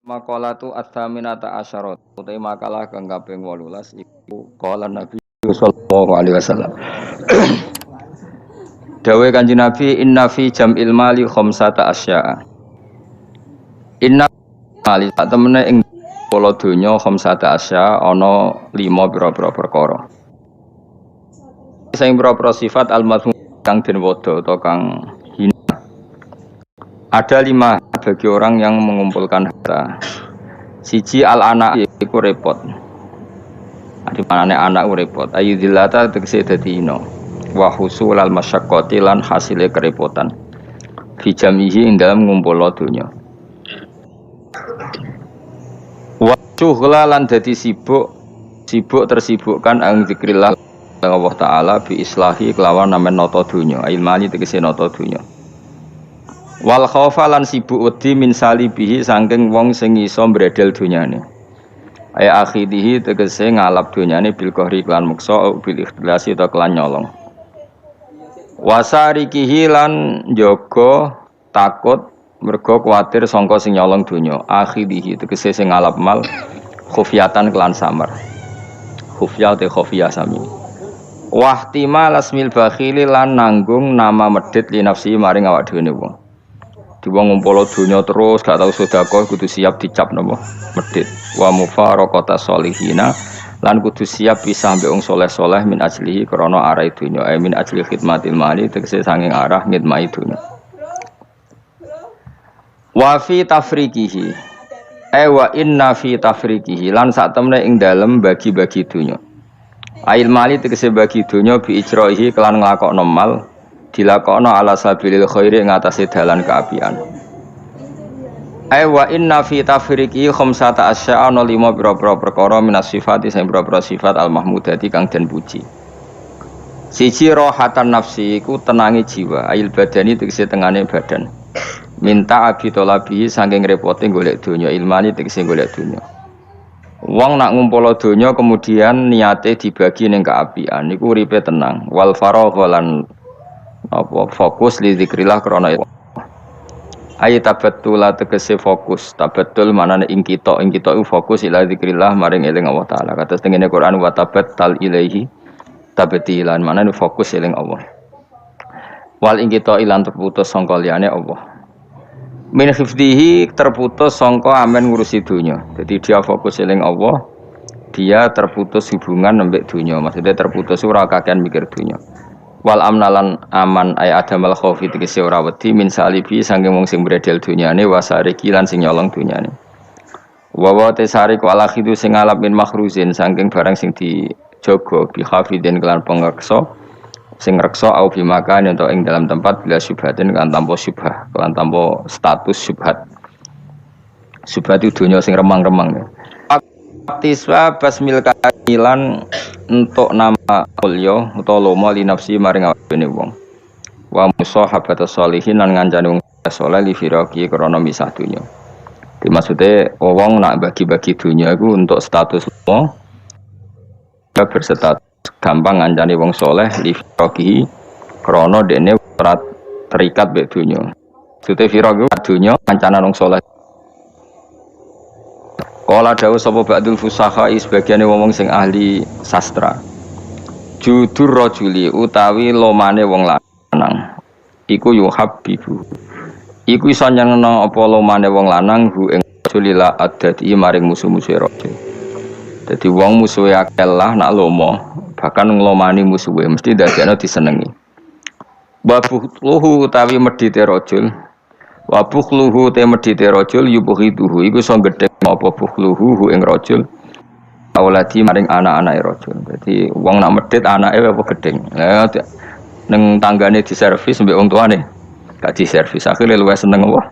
Maqalatu ats-tsaminata asyarat. Utai makalah kang kaping 18 iku qala Nabi sallallahu alaihi wasallam. Dawuh Kanjeng Nabi inna fi jam'il mali khamsata asya'a. Inna mali sak temene ing pola donya khamsata asya'a ana 5 pira-pira perkara. Sing pira-pira sifat al-mazmum kang den wada utawa kang hina. Ada 5 bagi orang yang mengumpulkan harta. Siji al-anak iku repot. Adi manane anak repot. Ayu dzillata tegese dadi hina. Wa husul al-masyaqqati lan hasile kerepotan. Fi jamihi ing dalem ngumpulna donya. Wa syughla lan dadi sibuk tersibukkan ang zikrillah Allah taala bi islahi kelawan namen nata donya. Ilmani tegese nata donya. Wal khaufa lan sibuk wedi min salibihi saking wong sing iso mbredel donyane. Aya akhidihi tegese ngalap donyane bil qahri lan muksa bil ikhlasi ta kelan nyolong. Wasarikihi lan njaga takut mergo kuwatir sangka sing nyolong donya. Akhidihi tegese sing ngalap mal khufyatan kelan samar. Khufya te khufya sami. Wahtimal asmil bakhili lan nanggung nama medhit li nafsi maring awak dhewe wong. Wong ngumpul donya terus gak tau sedekah kudu siap dicap napa medhit wa mufaraqata sholihina lan kudu siap pisah mbek wong saleh-saleh min ajlihi krana arah donya min ajli khidmatil mali tegese sanging arah ngidmai donya wa fi tafriqihi wa inna fi tafriqihi lan sak temene ing dalem bagi-bagi donya ail mali tegese bagi donya bi ijraihi kelan nglakokno mal dilakokno ala sabilil khairi ing atase dalan kaapian. Wa inna fi tafriqi khamsata asya'a 5 pira-pira perkara minas sifati sing pira-pira sifat al mahmudati kang den puji. Siji rohatan nafsi iku tenangi jiwa, ail badani tegese tengane badan. Minta abi tolabi saking repote golek donya, ilmani tegese golek donya. Wong nak ngumpul donya kemudian niate dibagi ning kaapian niku uripe tenang. Wal faragha lan apa fokus li zikrillah krana ayat tabattul tegese fokus tabattul manane ing kita iku fokus ila zikrillah maring eling Allah taala kados tengene Quran wa tabattal ilaihi tabatilan manane fokus eling Allah wal ing kita ilan terputus sangka liyane Allah min hifdhihi terputus sangka amen ngurusi dunya jadi dia fokus eling Allah dia terputus hubungan nembek dunya maksudnya terputus ora kakean mikir dunya wal amnalan aman ay adamal khaufi tegese ora wedi min salibi saking wong sing bredel dunyane wasariki lan sing nyolong dunyane wa wa tesari ku ala khidu sing ngalap min makhruzin saking barang sing dijaga bi khafidin kelan pengreksa sing reksa au bi makan ento ing dalam tempat bila syubhatin kan tanpa syubhah kelan tanpa status syubhat syubhat itu dunya sing remang-remang tiswa basmil kailan untuk nama ulya utawa lomo li nafsi maring awake wong wa musahabata sholihin lan ngancani wong saleh li firaqi krana misah dunya. Dimaksude wong nak bagi-bagi dunya iku untuk status lomo berstatus gampang ngancani wong saleh li firaqi krana dene ora terikat mek dunya. Maksudé firaq dunya ngancana wong saleh. Kala dawuh sapa ba'dul fusaha sebagiane wong sing ahli sastra. Judur rajuli utawi lomane wong lanang. Iku yuhabbibu. Iku iso nyenengno apa lomane wong lanang hu ing rajulila adati maring musuh-musuhe rajul. Dadi wong musuhe akeh lah nak lomo, bahkan nglomani musuhe mesti dadekno disenengi. Babuh utawi medhite rajul. Wa bukhluhu te medhite rajul yubghiduhu iku iso gedhe apa bukhluhu ing rajul awladi maring anak-anake rajul. Dadi wong nak medhit anake apa gedeng. Ning tanggane diservis mbek wong tuane gak diservis akhire luwih seneng apa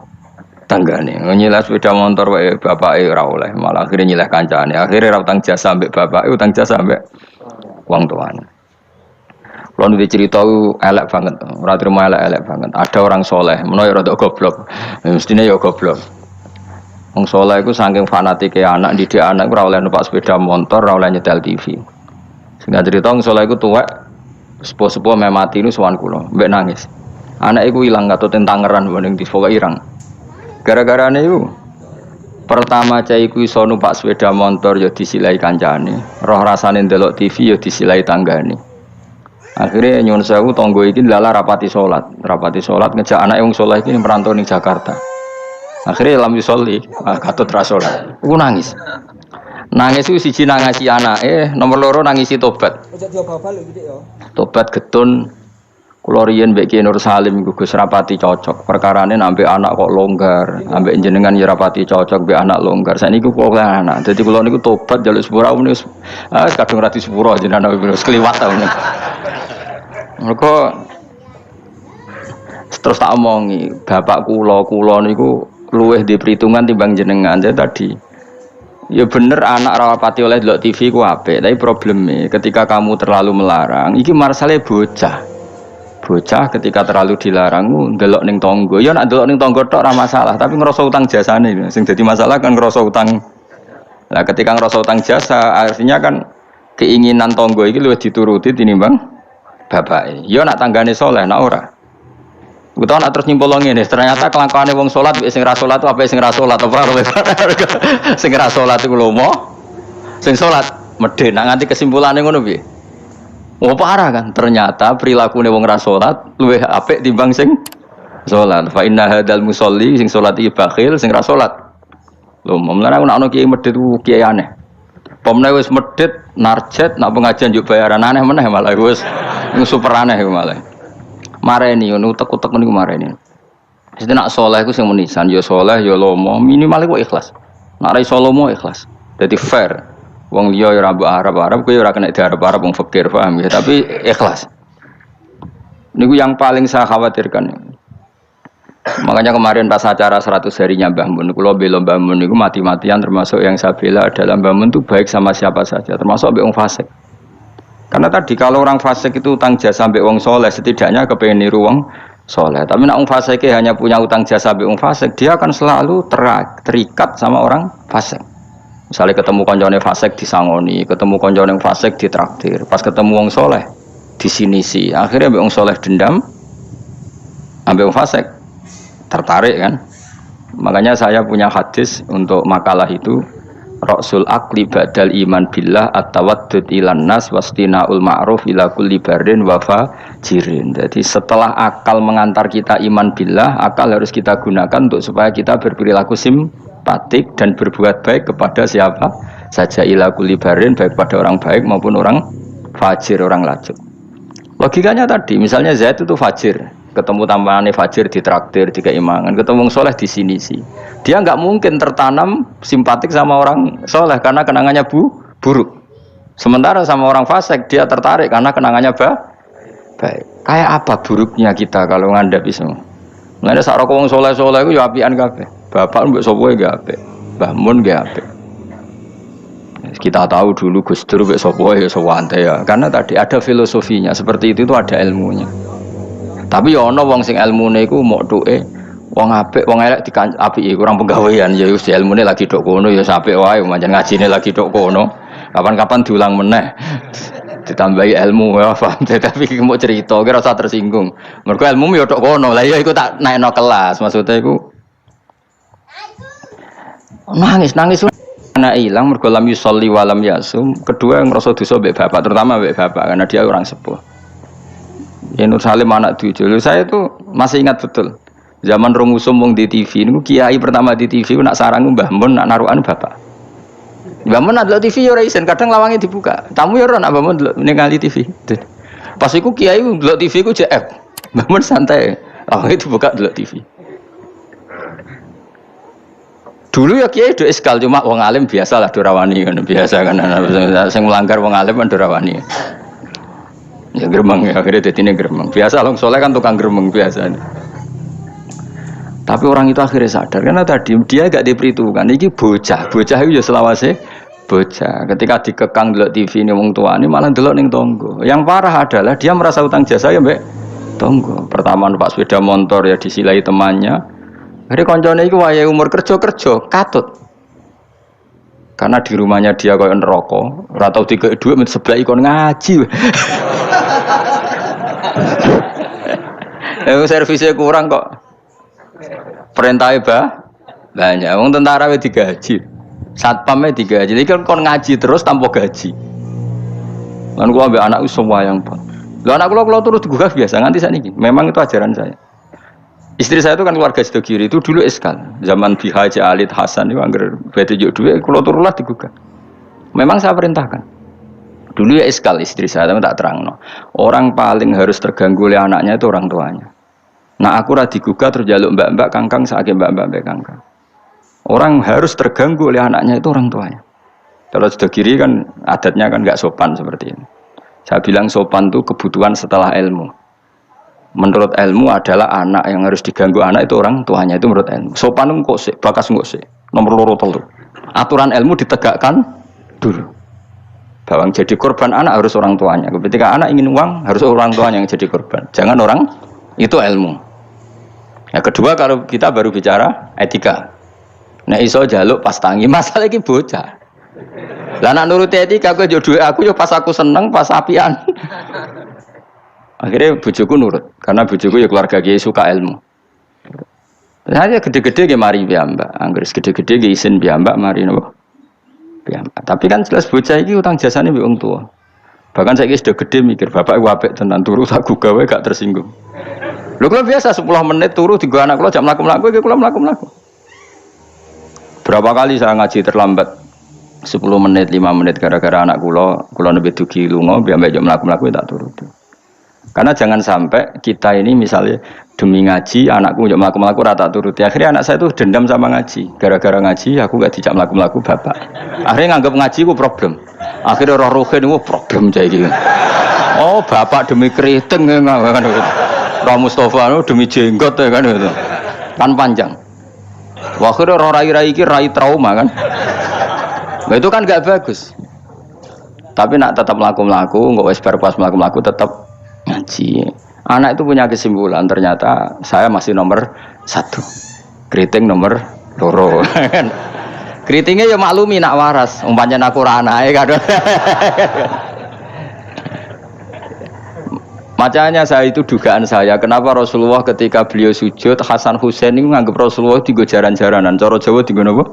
tanggane. Nyilah sepeda motor wae bapake ora oleh malah akhire nyilah kancane. Akhire ra utang jasa mbek bapake utang jasa mbek wong tuane. Kalau nanti cerita elek banget, ora trimo elek banget. Ada orang soleh, menawa rada goblok, mestinya ya goblok. Wong soleh itu saking fanatike anak, didik anak ora oleh numpak sepeda motor, ora oleh nyetel TV. Sehingga cerita wong soleh itu tuwek, sepuh-sepuh mati ini sowan kula, mbek nangis. Anak iku ilang katut Tangerang, mending difoka irang. Gara-garane iku Pertama cah iku iso numpak sepeda motor ya disilai kancane. Roh rasane ndelok TV ya disilai tanggane. Akhirnya nyuwun sewu tangga iki lala rapati salat ngejak anake wong saleh iki merantau ning Jakarta. Akhirnya lam yusolli, katut ra salat. Ku nangis. Nangis itu siji nangisi anake, nomor loro nangisi tobat. Tobat getun kula riyen mbek Ki Nur Salim iku Gus rapati cocok. Perkarane ambek anak kok longgar, ambek jenengan ya rapati cocok mbek anak longgar. Saniki kok anak. Dadi kula niku tobat njaluk sepura wis kadung ra disepuro jenengan wis kliwat ta niku. Mergo terus tak omongi, bapak kula niku luwih di perhitungan timbang jenengan. Jadi tadi ya bener anak rapati oleh delok TV ku apik, tapi probleme ketika kamu terlalu melarang, iki marsale bocah. Bocah ketika terlalu dilarang ndelok ning tangga. Ya nek ndelok ning tangga tok ora masalah, tapi ngerasa utang jasane. Sing dadi masalah kan ngerasa utang. Nah, ketika ngerasa utang jasa, artinya kan keinginan tangga iki luwih dituruti tinimbang bapake. Ya nek tanggane saleh nek ora. Utawa nek terus nyimpul ngene, ternyata kelakuane wong salat sing ra salat apa sing ra salat apa sing ra salat iku lomo. Sing salat medhe nek nganti kesimpulane ngono piye? Oh parah kan, ternyata perilaku wong ra salat luwih apik timbang sing salat. Fa inna hadzal musolli sing salat iki bakhil, sing ra salat. Lho, mulane aku nek ana kiai medhit ku kiai aneh. Pomne wis medhit narjet nak pengajian yo bayaran aneh meneh malah wis super aneh malah. Mareni ngono utek-utek niku mareni. Mesti nak saleh iku sing menisan ya saleh ya lomo, minimal iku ikhlas. Nak ra iso lomo ikhlas. Dadi fair. Wong liya ya ora mbok arep-arep kowe ora kena diarep-arep wong fakir paham ya, tapi ikhlas. Niku yang paling saya khawatirkan. Makanya kemarin pas acara 100 harinya Mbah Mun, kula bela Mbah Mun niku mati-matian, termasuk yang saya bela adalah Mbah Mun itu baik sama siapa saja, termasuk mbek wong fasik. Karena tadi kalau orang fasik itu utang jasa mbek wong soleh, setidaknya kepengen niru wong soleh. Tapi nek wong fasik hanya punya utang jasa mbek wong fasik, dia akan selalu terikat sama orang fasik. Misalnya ketemu koncone fasik disangoni, ketemu koncone fasik ditraktir, pas ketemu wong soleh disinisi, akhirnya mbek wong soleh dendam, ambek wong fasik tertarik kan. Makanya saya punya hadis untuk makalah itu. Rasul akli badal iman billah at-tawaddud ilan nas wastinaul ma'ruf ila kulli barin wa fajirin. Jadi setelah akal mengantar kita iman billah, akal harus kita gunakan untuk supaya kita berperilaku simpatik dan berbuat baik kepada siapa saja ila kulli barin, baik pada orang baik maupun orang fajir, orang lajur. Logikanya tadi, misalnya Zaid itu fajir, ketemu tambahannya fajir ditraktir, dikeimangan, ketemu soleh di sini sih. Dia nggak mungkin tertanam simpatik sama orang soleh karena kenangannya buruk. Sementara sama orang fasik dia tertarik karena kenangannya baik. Kayak apa buruknya kita kalau ngandapi semua? Nggak ada sarok wong soleh itu ya apian kabeh. Bapak mbok sapa ya apik, Mbah Mun ya apik. Kita tahu dulu Gus Dur mbek sapa ya sawante ya. Karena tadi ada filosofinya, seperti itu ada ilmunya. Tapi ya ana wong sing ilmune iku mok duke wong apik, wong elek apike kurang penggawean ya wis ilmune lagi tok kono ya apik wae pancen ngajine lagi tok kono. Kapan-kapan diulang meneh. Ditambahi ilmu ya paham. Tapi mau cerita kira usah tersinggung. Mergo ilmu ya tok kono. Lah ya iku tak naikno kelas. Maksudnya iku nangis anak ilang mergo lam yusolli wa lam yasum. Kedua ngrasa dosa mbek bapak, terutama mbek bapak karena dia orang sepuh. Ya Nur Salim anak tujuh. Saya itu masih ingat betul. Zaman rumusum wong di TV niku kiai pertama di TV nak sarang Mbah Mun nak narukan bapak. Mbah Mun ndelok TV yo ora isen, kadang lawange dibuka. Tamu yo ora nak Mbah Mun ndelok ningali TV. Pas iku kiai ndelok TV ku JF. Mbah Mun santai. Lawange dibuka ndelok TV. Dulu ya kiai do eskal cuma wong alim biasalah do rawani kan biasa kan sing melanggar wong alim kan do rawani. Ya gremeng ya akhirnya dadine gremeng. Biasa wong saleh kan tukang gremeng biasa. Tapi orang itu akhirnya sadar karena tadi dia gak diperhitungkan. Iki bocah itu ya selawase bocah. Ketika dikekang delok TV ini wong tuane malah delok ning tangga. Yang parah adalah dia merasa utang jasa ya mbek tangga. Pertama numpak sepeda motor ya disilai temannya. Hari koncone iku wayahe umur kerja katut. Karena di rumahnya dia koyo neraka, ora tau dikek dhuwit men sebelah ikon ngaji. Servisnya kurang kok. Perintahnya Banyak. Wong tentara wis digaji. Satpamnya digaji. Jadi kan kon ngaji terus tanpa gaji. Lan kula ambek anakku sembayang, Pak. Lho anak kula terus digugah biasa nganti sakniki. Memang itu ajaran saya. Istri saya itu kan keluarga Sidogiri itu dulu eskal. Zaman Bi Haji Alid Hasan itu anggar bete juk dhuwit kula turulah digugah. Memang saya perintahkan. Dulu ya eskal istri saya, tapi tak terangno. Orang paling harus terganggu oleh anaknya itu orang tuanya. Nah aku ra digugah terus jaluk mbak-mbak kangkang saking mbak-mbak kangkang. Orang harus terganggu oleh anaknya itu orang tuanya. Kalau sudah kiri kan adatnya kan nggak sopan seperti ini. Saya bilang sopan itu kebutuhan setelah ilmu. Menurut ilmu adalah anak yang harus diganggu anak itu orang tuanya itu menurut ilmu. Sopan itu kok sih, bakas kok sih. Nomor loro telu. Aturan ilmu ditegakkan dulu. Bahwa jadi korban anak harus orang tuanya. Ketika anak ingin uang harus orang tuanya yang jadi korban. Jangan orang itu ilmu. Yang kedua kalau kita baru bicara etika. Nah iso jaluk pas tangi masalah iki bocah. Lah nak nuruti etika aku yo aku yo pas aku seneng pas apian. Akhirnya bojoku nurut karena bojoku ya keluarga kiai suka ilmu. Saya gede-gede ge mari piyambak, anggere gede-gede ge isin piyambak mari nopo. Piyambak. Tapi kan jelas bocah iki utang jasane mbek wong tua. Bahkan saiki sudah gede mikir bapak ku apik tenan turu tak gawe gak tersinggung. Lho kula biasa 10 menit turu digo anak kula jam mlaku-mlaku iki kula mlaku-mlaku. Berapa kali saya ngaji terlambat 10 menit, 5 menit gara-gara anak kula nembe dugi lunga, biar jam mlaku-mlaku tak turuti. Karena jangan sampai kita ini misalnya demi ngaji, anakku jam mlaku-mlaku rata turuti. Akhirnya anak saya tuh dendam sama ngaji. Gara-gara ngaji aku gak dijak mlaku-mlaku bapak. Akhirnya nganggap ngaji ku problem. Akhirnya roh ruhin ku problem kayak gitu. Oh, bapak demi keriting kan gitu. Roh Mustafa demi jenggot ya kan gitu. Kan panjang. Wah, akhirnya roh rai-rai iki rai trauma kan. Nah, itu kan gak bagus. Tapi nak tetap melaku-melaku, nggak wes pas melaku-melaku tetap ngaji. Anak itu punya kesimpulan. Ternyata saya masih nomor 1, keriting nomor 2. Keritingnya ya maklumi nak waras. Umpamanya aku rana ya kan. Makanya saya itu dugaan saya. Kenapa Rasulullah ketika beliau sujud Hasan Husain ini menganggap Rasulullah tiga jaran-jaranan. Cara Jawa tiga apa?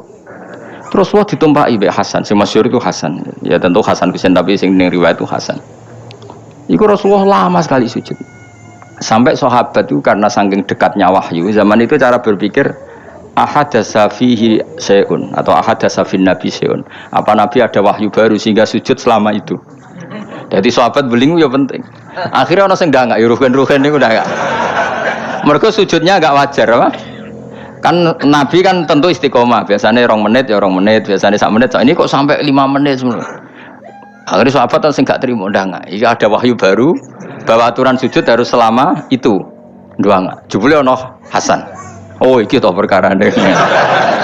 Rasulullah ditumpaki mbek Hasan, sing masyhur itu Hasan. Ya tentu Hasan Husain tapi sing ning riwayat itu Hasan. Iku Rasulullah lama sekali sujud. Sampai sahabat itu karena saking dekatnya wahyu, zaman itu cara berpikir ahadasa fihi syai'un atau ahadasa fin nabi syai'un. Apa nabi ada wahyu baru sehingga sujud selama itu. Jadi sahabat belingu ya penting. Akhirnya orang sing ndak ruhen-ruhen niku ndak. Mergo sujudnya agak wajar apa? Kan Nabi kan tentu istiqomah, biasanya 2 menit ya 2 menit, biasanya 1 menit, ini kok sampai 5 menit semua. Akhirnya sahabat kan gak terima, ndak. Iki ada wahyu baru bahwa aturan sujud harus selama itu. Ndak. Jebule ono Hasan. Oh, iki to perkarane.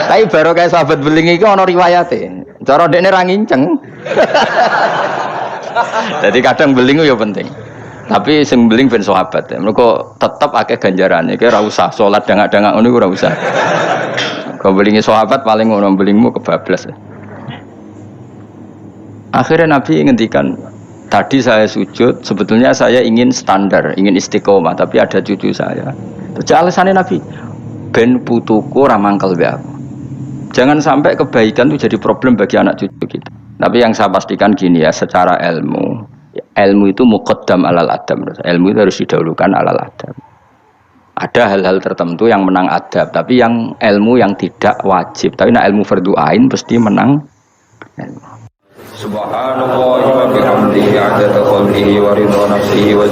Tapi baru kayak sahabat beling iki ono riwayate. Cara dekne ra nginceng. Jadi kadang beling ya penting. Tapi sing beling ben sahabat ya. Mergo tetep akeh ganjarane. Iki ora usah salat dangak-dangak ngono ora usah. Kau belingi sahabat paling ngono belingmu kebablas. Ya. Akhirnya Nabi ngendikan, tadi saya sujud, sebetulnya saya ingin standar, ingin istiqomah, tapi ada cucu saya. Terus alasannya Nabi, ben putuku ramangkel be aku. Jangan sampai kebaikan itu jadi problem bagi anak cucu kita. Tapi yang saya pastikan gini ya, secara ilmu itu muqaddam alal adab. Ilmu itu harus didahulukan alal adab. Ada hal-hal tertentu yang menang adab, tapi yang ilmu yang tidak wajib. Tapi nak ilmu fardhu ain pasti menang ilmu. Subhanallah wa bihamdihi 'adada khalqihi wa ridha nafsihi wa